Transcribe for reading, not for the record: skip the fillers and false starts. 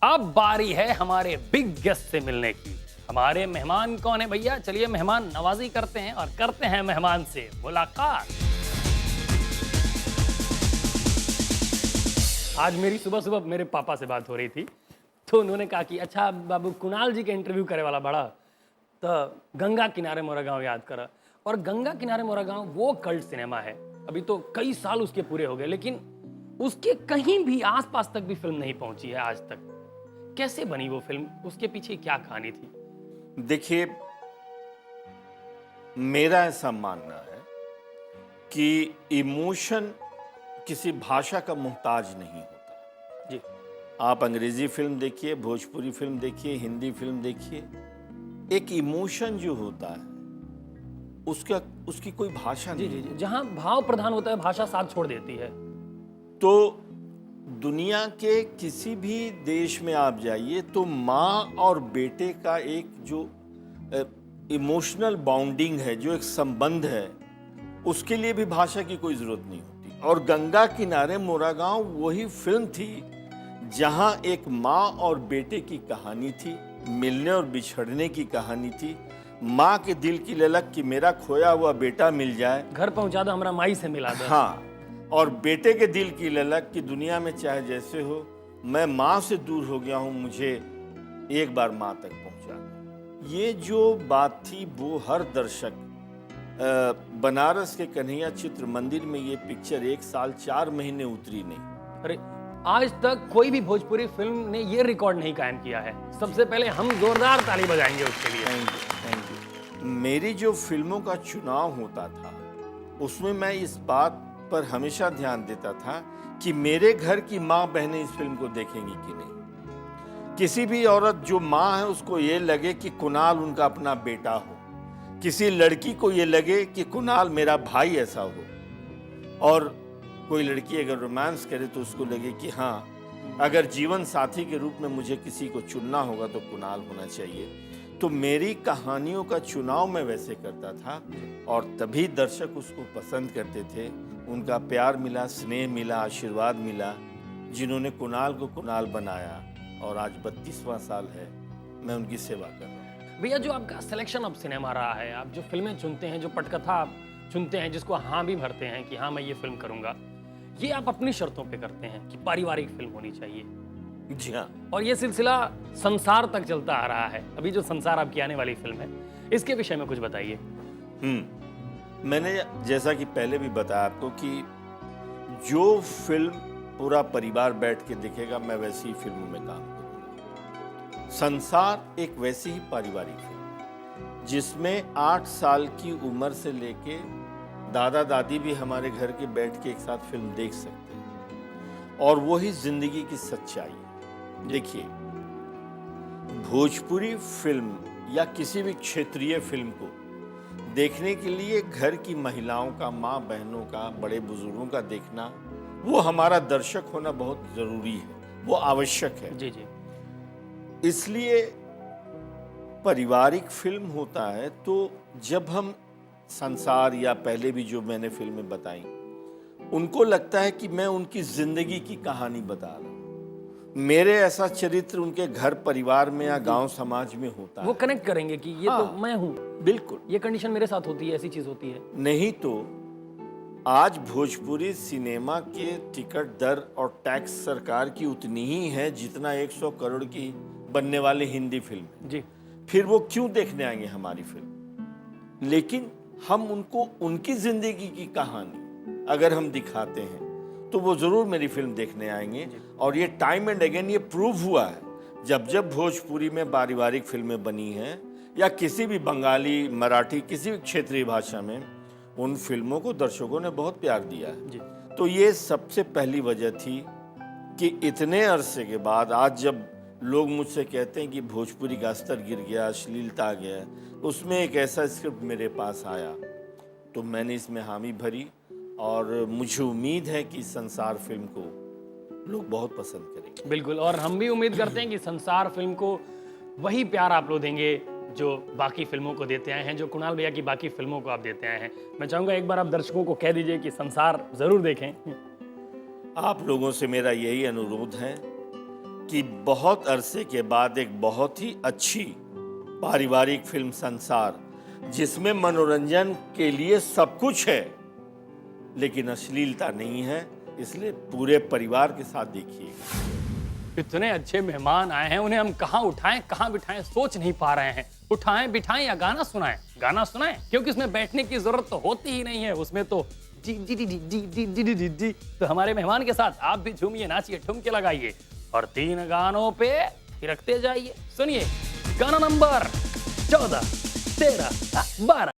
अब बारी है हमारे बिग गेस्ट से मिलने की। हमारे मेहमान कौन है भैया? चलिए मेहमान नवाजी करते हैं और करते हैं मेहमान से मुलाकात। आज मेरी सुबह सुबह मेरे पापा से बात हो रही थी, तो उन्होंने कहा कि अच्छा बाबू, कुणाल जी के इंटरव्यू करे वाला बड़ा, तो गंगा किनारे मोरा गांव याद करा। और गंगा किनारे मोरा गांव वो कल्ट सिनेमा है, अभी तो कई साल उसके पूरे हो गए, लेकिन उसके कहीं भी आसपास तक भी फिल्म नहीं पहुंची है आज तक। कैसे बनी वो फिल्म? उसके पीछे क्या कहानी थी? देखिए, मेरा ऐसा मानना है कि इमोशन किसी भाषा का मोहताज नहीं होता। जी। आप अंग्रेजी फिल्म देखिए, भोजपुरी फिल्म देखिए, हिंदी फिल्म देखिए, एक इमोशन जो होता है उसकी कोई भाषा जी नहीं। जी जी, जहां भाव प्रधान होता है भाषा साथ छोड़ देती है। तो दुनिया के किसी भी देश में आप जाइए तो माँ और बेटे का एक जो इमोशनल बॉन्डिंग है, जो एक संबंध है, उसके लिए भी भाषा की कोई जरूरत नहीं होती। और गंगा किनारे मोरा गांव वही फिल्म थी जहां एक माँ और बेटे की कहानी थी, मिलने और बिछड़ने की कहानी थी। माँ के दिल की ललक कि मेरा खोया हुआ बेटा मिल जाए, घर पहुंचा दो, हमारा माई से मिला दो। हाँ, और बेटे के दिल की ललक कि दुनिया में चाहे जैसे हो, मैं माँ से दूर हो गया हूँ, मुझे एक बार माँ तक पहुँचा दो। ये जो बात थी वो हर दर्शक, बनारस के कन्हैया चित्र मंदिर में ये पिक्चर 1 साल 4 महीने उतरी नहीं। अरे, आज तक कोई भी भोजपुरी फिल्म ने ये रिकॉर्ड नहीं कायम किया है। सबसे पहले हम जोरदार ताली बजाएंगे उसके लिए। Thank you. मेरी जो फिल्मों का चुनाव होता था उसमें मैं इस बात पर हमेशा ध्यान देता था कि मेरे घर की माँ बहनें इस फिल्म को देखेंगी कि नहीं। किसी भी औरत जो माँ है उसको ये लगे कि कुणाल उनका अपना बेटा हो, किसी लड़की को ये लगे कि कुणाल मेरा भाई ऐसा हो, और कोई लड़की अगर रोमांस करे तो उसको लगे कि हाँ, अगर जीवन साथी के रूप में मुझे किसी को चुनना होगा तो कुणाल होना चाहिए। तो मेरी कहानियों का चुनाव मैं वैसे करता था और तभी दर्शक उसको पसंद करते थे। उनका प्यार मिला, स्नेह मिला, आशीर्वाद मिला, जिन्होंने कुणाल को कुणाल बनाया। और आज 32वां साल है, मैं उनकी सेवा कर रहा हूँ। भैया, जो आपका सिलेक्शन अब सिनेमा रहा है, आप जो फिल्में चुनते हैं, जो पटकथा आप चुनते हैं, जिसको हाँ भी भरते हैं कि हाँ मैं ये फिल्म करूंगा, ये आप अपनी शर्तों पे करते हैं कि पारिवारिक फिल्म होनी चाहिए। जी हाँ। और ये सिलसिला संसार तक चलता आ रहा है। अभी जो संसार आपकी आने वाली फिल्म है, इसके विषय में कुछ बताइए। मैंने जैसा कि पहले भी बताया आपको कि जो फिल्म पूरा परिवार बैठ के देखेगा, मैं वैसी ही फिल्मों में काम करूंगा। संसार एक वैसी ही पारिवारिक फिल्म जिसमें 8 साल की उम्र से लेके दादा दादी भी हमारे घर के बैठ के एक साथ फिल्म देख सकते हैं, और वही जिंदगी की सच्चाई है। देखिए, भोजपुरी फिल्म या किसी भी क्षेत्रीय फिल्म को देखने के लिए घर की महिलाओं का, माँ बहनों का, बड़े बुजुर्गों का देखना, वो हमारा दर्शक होना बहुत जरूरी है, वो आवश्यक है। जी जी। इसलिए पारिवारिक फिल्म होता है तो जब हम संसार या पहले भी जो मैंने फिल्में बताई, उनको लगता है कि मैं उनकी जिंदगी की कहानी बता रहा हूँ, मेरे ऐसा चरित्र उनके घर परिवार में या गांव समाज में होता वो है। कनेक्ट करेंगे कि ये तो मैं हूँ, बिल्कुल। ये कंडीशन मेरे साथ होती है, ऐसी चीज होती है। नहीं तो आज भोजपुरी सिनेमा के टिकट दर और टैक्स सरकार की उतनी ही है जितना 100 करोड़ की बनने वाली हिंदी फिल्म है। जी। फिर वो क्यों देखने आएंगे हमारी फिल्म? लेकिन हम उनको उनकी जिंदगी की कहानी अगर हम दिखाते हैं तो वो जरूर मेरी फिल्म देखने आएंगे। और ये टाइम एंड अगेन ये प्रूव हुआ है, जब जब भोजपुरी में पारिवारिक फिल्में बनी हैं या किसी भी बंगाली, मराठी, किसी भी क्षेत्रीय भाषा में, उन फिल्मों को दर्शकों ने बहुत प्यार दिया है। जी। तो ये सबसे पहली वजह थी कि इतने अरसे के बाद आज जब लोग मुझसे कहते हैं कि भोजपुरी का स्तर गिर गया, अश्लीलता आ गया, उसमें एक ऐसा स्क्रिप्ट मेरे पास आया तो मैंने इसमें हामी भरी, और मुझे उम्मीद है कि संसार फिल्म को लोग बहुत पसंद करेंगे। बिल्कुल, और हम भी उम्मीद करते हैं कि संसार फिल्म को वही प्यार आप लोग देंगे जो बाकी फिल्मों को देते आए हैं, जो कुणाल भैया की बाकी फिल्मों को आप देते आए हैं। मैं चाहूँगा एक बार आप दर्शकों को कह दीजिए कि संसार ज़रूर देखें। आप लोगों से मेरा यही अनुरोध है कि बहुत अरसे के बाद एक बहुत ही अच्छी पारिवारिक फिल्म संसार, जिसमें मनोरंजन के लिए सब कुछ है लेकिन अश्लीलता नहीं है, इसलिए पूरे परिवार के साथ देखिएगा। इतने अच्छे मेहमान आए हैं, उन्हें हम कहाँ उठाएं कहाँ बिठाएं सोच नहीं पा रहे हैं। उठाएं बिठाएं या गाना सुनाएं? गाना सुनाएं, क्योंकि उसमें बैठने की जरूरत तो होती ही नहीं है, उसमें तो जी जी जी जी जी जी जी जी जी। तो हमारे मेहमान के साथ आप भी झूमिए, नाचिए, ठुमके लगाइए और 3 गानों पे थिरकते जाइए। सुनिए गाना नंबर 14, 13, 12।